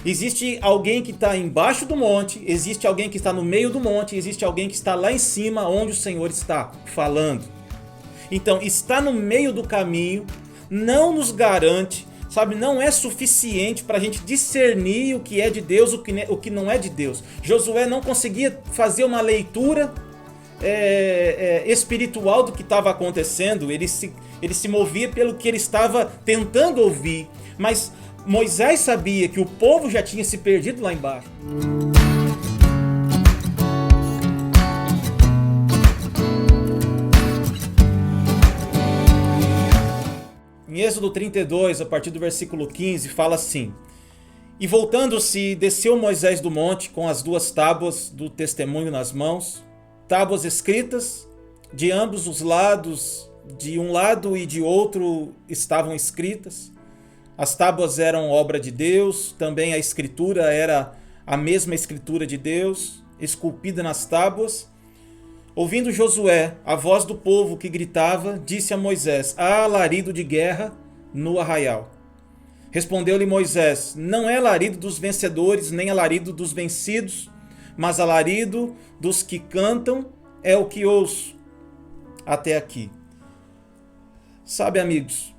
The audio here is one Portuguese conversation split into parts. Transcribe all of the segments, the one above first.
Existe alguém que está embaixo do monte, existe alguém que está no meio do monte, existe alguém que está lá em cima onde o Senhor está falando. Então, estar no meio do caminho não nos garante, sabe, não é suficiente para a gente discernir o que é de Deus, o que não é de Deus. Josué não conseguia fazer uma leitura espiritual do que estava acontecendo, ele se movia pelo que ele estava tentando ouvir, mas Moisés sabia que o povo já tinha se perdido lá embaixo. Em Êxodo 32, a partir do versículo 15, fala assim: E voltando-se, desceu Moisés do monte com as 2 tábuas do testemunho nas mãos, tábuas escritas, de ambos os lados, de um lado e de outro estavam escritas. As tábuas eram obra de Deus, também a escritura era a mesma escritura de Deus, esculpida nas tábuas. Ouvindo Josué a voz do povo que gritava, disse a Moisés: Há alarido de guerra no arraial. Respondeu-lhe Moisés: Não é alarido dos vencedores, nem alarido dos vencidos, mas alarido dos que cantam é o que ouço. Até aqui. Sabe, amigos,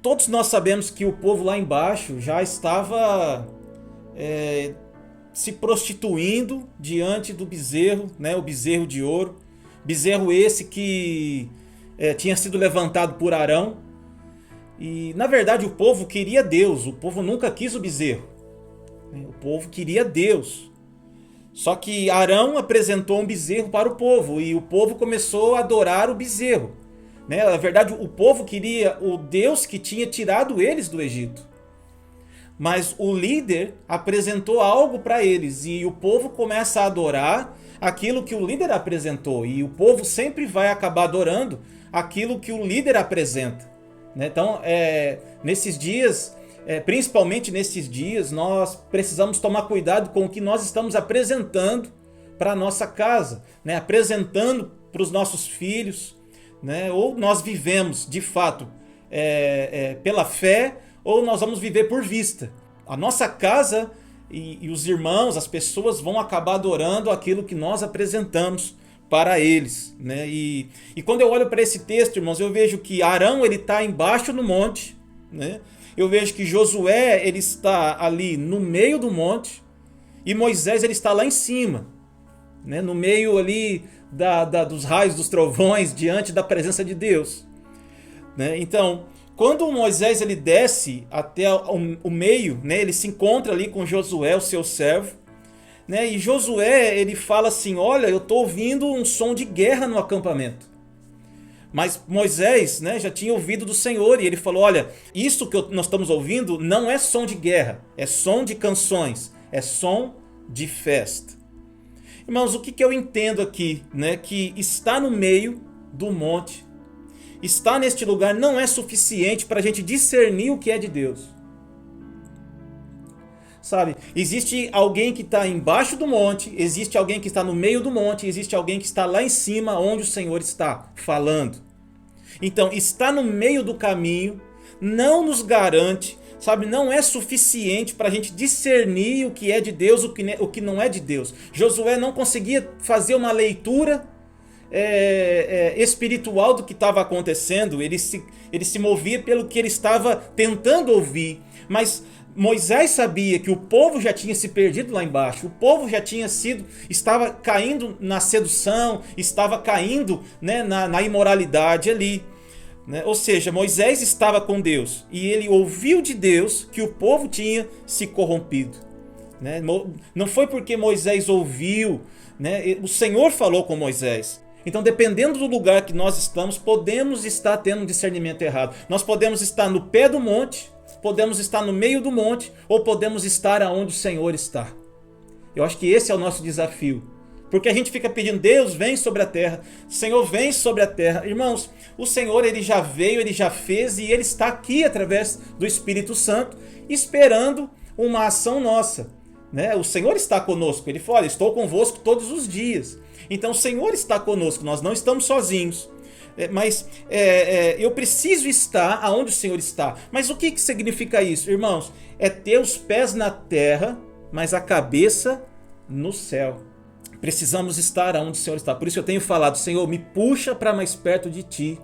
todos nós sabemos que o povo lá embaixo já estava se prostituindo diante do bezerro, né, o bezerro de ouro. Bezerro esse que tinha sido levantado por Arão. E na verdade o povo queria Deus, o povo nunca quis o bezerro. O povo queria Deus. Só que Arão apresentou um bezerro para o povo e o povo começou a adorar o bezerro. Na verdade, o povo queria o Deus que tinha tirado eles do Egito. Mas o líder apresentou algo para eles e o povo começa a adorar aquilo que o líder apresentou. E o povo sempre vai acabar adorando aquilo que o líder apresenta. Então, nesses dias, principalmente nesses dias, nós precisamos tomar cuidado com o que nós estamos apresentando para a nossa casa, apresentando para os nossos filhos. Ou nós vivemos de fato pela fé, ou nós vamos viver por vista. A nossa casa e os irmãos, as pessoas vão acabar adorando aquilo que nós apresentamos para eles. E quando eu olho para esse texto, irmãos, eu vejo que Arão está embaixo no monte. Eu vejo que Josué ele está ali no meio do monte e Moisés ele está lá em cima, no meio ali dos raios, dos trovões, diante da presença de Deus. Então, quando Moisés ele desce até o meio, ele se encontra ali com Josué, o seu servo, e Josué ele fala assim: olha, eu estou ouvindo um som de guerra no acampamento. Mas Moisés já tinha ouvido do Senhor e ele falou: olha, isso que nós estamos ouvindo não é som de guerra, é som de canções, é som de festa. Irmãos, o que eu entendo aqui, que estar no meio do monte, estar neste lugar não é suficiente para a gente discernir o que é de Deus. Sabe, existe alguém que está embaixo do monte, existe alguém que está no meio do monte, existe alguém que está lá em cima onde o Senhor está falando. Então, estar no meio do caminho não nos garante, sabe, não é suficiente para a gente discernir o que é de Deus, o que não é de Deus. Josué não conseguia fazer uma leitura espiritual do que estava acontecendo, ele se movia pelo que ele estava tentando ouvir, mas Moisés sabia que o povo já tinha se perdido lá embaixo, o povo já estava caindo na sedução, estava caindo na imoralidade ali. Ou seja, Moisés estava com Deus e ele ouviu de Deus que o povo tinha se corrompido. Não foi porque Moisés ouviu, o Senhor falou com Moisés. Então, dependendo do lugar que nós estamos, podemos estar tendo um discernimento errado. Nós podemos estar no pé do monte, podemos estar no meio do monte, ou podemos estar aonde o Senhor está. Eu acho que esse é o nosso desafio. Porque a gente fica pedindo: Deus, vem sobre a terra, Senhor, vem sobre a terra. Irmãos, o Senhor ele já veio, ele já fez e ele está aqui através do Espírito Santo, esperando uma ação nossa. O Senhor está conosco, ele fala: estou convosco todos os dias. Então o Senhor está conosco, nós não estamos sozinhos. Eu preciso estar aonde o Senhor está. Mas o que significa isso, irmãos? É ter os pés na terra, mas a cabeça no céu. Precisamos estar aonde o Senhor está. Por isso eu tenho falado: Senhor, me puxa para mais perto de Ti.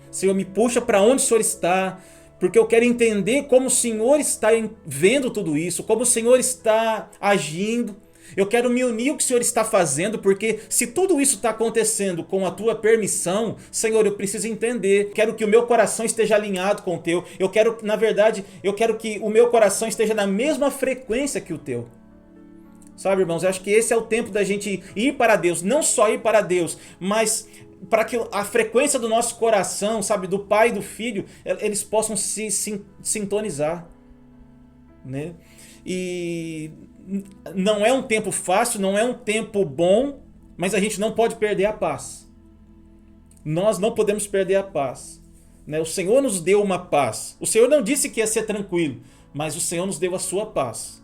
Senhor, me puxa para onde o Senhor está, porque eu quero entender como o Senhor está vendo tudo isso, como o Senhor está agindo. Eu quero me unir ao que o Senhor está fazendo, porque se tudo isso está acontecendo com a Tua permissão, Senhor, eu preciso entender. Quero que o meu coração esteja alinhado com o Teu. Eu quero que o meu coração esteja na mesma frequência que o Teu. Sabe, irmãos, eu acho que esse é o tempo da gente ir para Deus. Não só ir para Deus, mas para que a frequência do nosso coração, sabe, do Pai e do Filho, eles possam se sintonizar, né? E não é um tempo fácil, não é um tempo bom, mas a gente não pode perder a paz. Nós não podemos perder a paz, né? O Senhor nos deu uma paz. O Senhor não disse que ia ser tranquilo, mas o Senhor nos deu a sua paz.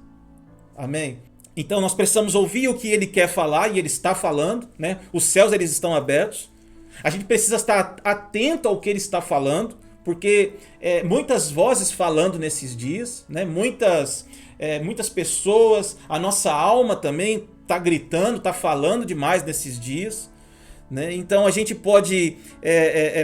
Amém? Então nós precisamos ouvir o que Ele quer falar, e Ele está falando, né? Os céus, eles estão abertos. A gente precisa estar atento ao que Ele está falando, porque muitas vozes falando nesses dias, né? Muitas pessoas, a nossa alma também está gritando, está falando demais nesses dias, né? Então a gente pode,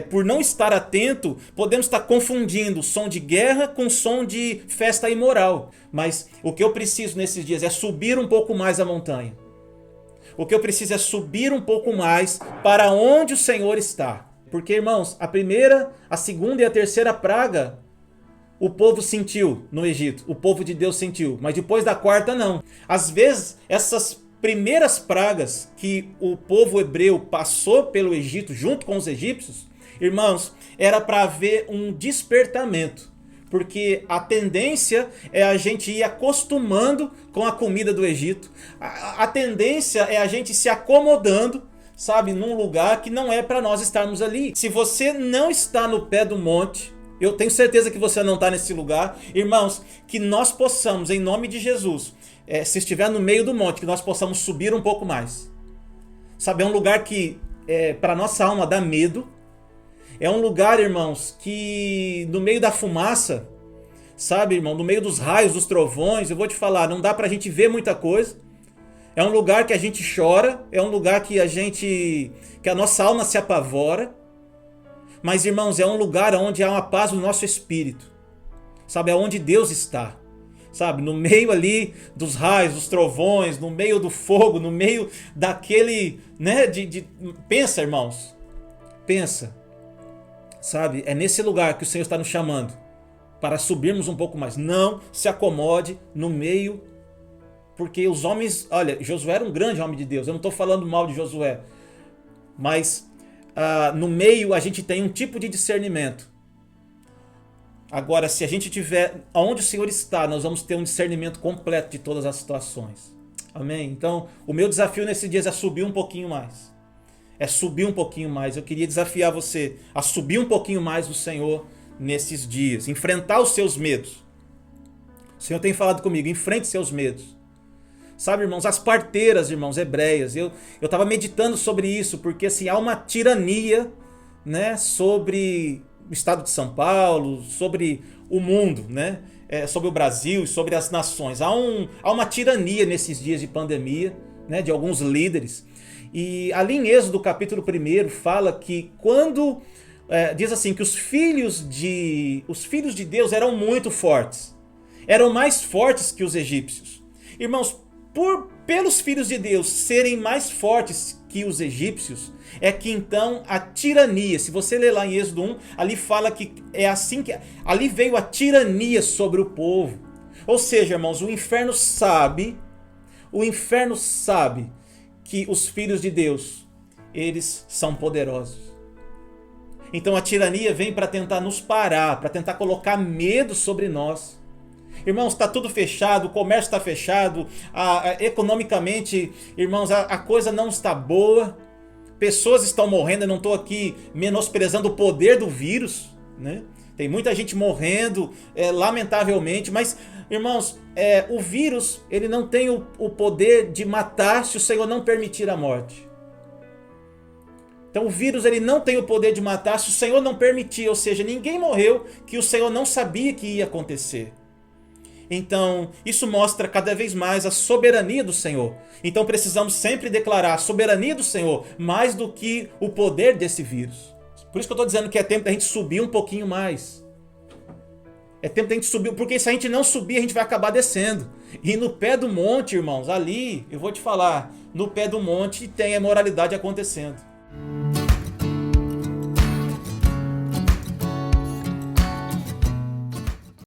por não estar atento, podemos estar confundindo som de guerra com som de festa imoral. Mas o que eu preciso nesses dias é subir um pouco mais a montanha. O que eu preciso é subir um pouco mais para onde o Senhor está. Porque, irmãos, a primeira, a segunda e a terceira praga o povo sentiu no Egito. O povo de Deus sentiu. Mas depois da quarta, não. Às vezes, essas primeiras pragas que o povo hebreu passou pelo Egito junto com os egípcios, irmãos, era para haver um despertamento. Porque a tendência é a gente ir acostumando com a comida do Egito. A tendência é a gente se acomodando, sabe, num lugar que não é para nós estarmos ali. Se você não está no pé do monte, eu tenho certeza que você não está nesse lugar. Irmãos, que nós possamos, em nome de Jesus, se estiver no meio do monte, que nós possamos subir um pouco mais. Sabe, é um lugar que para nossa alma dá medo. É um lugar, irmãos, que no meio da fumaça, sabe, irmão, no meio dos raios, dos trovões, eu vou te falar, não dá pra gente ver muita coisa. É um lugar que a gente chora, é um lugar que a nossa alma se apavora. Mas, irmãos, é um lugar onde há uma paz no nosso espírito. Sabe, é onde Deus está. Sabe, no meio ali dos raios, dos trovões, no meio do fogo, no meio daquele, né, pensa, irmãos, pensa. Sabe, é nesse lugar que o Senhor está nos chamando para subirmos um pouco mais. Não se acomode no meio, porque os homens, olha, Josué era um grande homem de Deus, eu não estou falando mal de Josué, mas no meio a gente tem um tipo de discernimento. Agora, se a gente tiver onde o Senhor está, nós vamos ter um discernimento completo de todas as situações. Amém? Então, o meu desafio nesses dias é subir um pouquinho mais. É subir um pouquinho mais. Eu queria desafiar você a subir um pouquinho mais no Senhor nesses dias. Enfrentar os seus medos. O Senhor tem falado comigo, enfrente seus medos. Sabe, irmãos, as parteiras, irmãos, hebreias. Eu estava meditando sobre isso, porque assim, há uma tirania, né, sobre o estado de São Paulo, sobre o mundo, né, sobre o Brasil e sobre as nações. Há uma tirania nesses dias de pandemia, né, de alguns líderes. E ali em Êxodo capítulo 1 fala que quando diz assim que os filhos de Deus eram muito fortes, eram mais fortes que os egípcios. Irmãos, pelos filhos de Deus serem mais fortes que os egípcios, é que então a tirania, se você ler lá em Êxodo 1, ali fala que é assim que ali veio a tirania sobre o povo. Ou seja, irmãos, o inferno sabe que os filhos de Deus, eles são poderosos. Então a tirania vem para tentar nos parar, para tentar colocar medo sobre nós. Irmãos, está tudo fechado, o comércio está fechado, economicamente, irmãos, a coisa não está boa. Pessoas estão morrendo, eu não estou aqui menosprezando o poder do vírus, né? Tem muita gente morrendo, lamentavelmente, mas, irmãos, o vírus, ele não tem o poder de matar se o Senhor não permitir a morte. Então o vírus ele não tem o poder de matar se o Senhor não permitir, ou seja, ninguém morreu que o Senhor não sabia que ia acontecer. Então isso mostra cada vez mais a soberania do Senhor. Então precisamos sempre declarar a soberania do Senhor mais do que o poder desse vírus. Por isso que eu estou dizendo que é tempo da gente subir um pouquinho mais. É tempo da gente subir, porque se a gente não subir, a gente vai acabar descendo. E no pé do monte, irmãos, ali, eu vou te falar, no pé do monte tem a imoralidade acontecendo.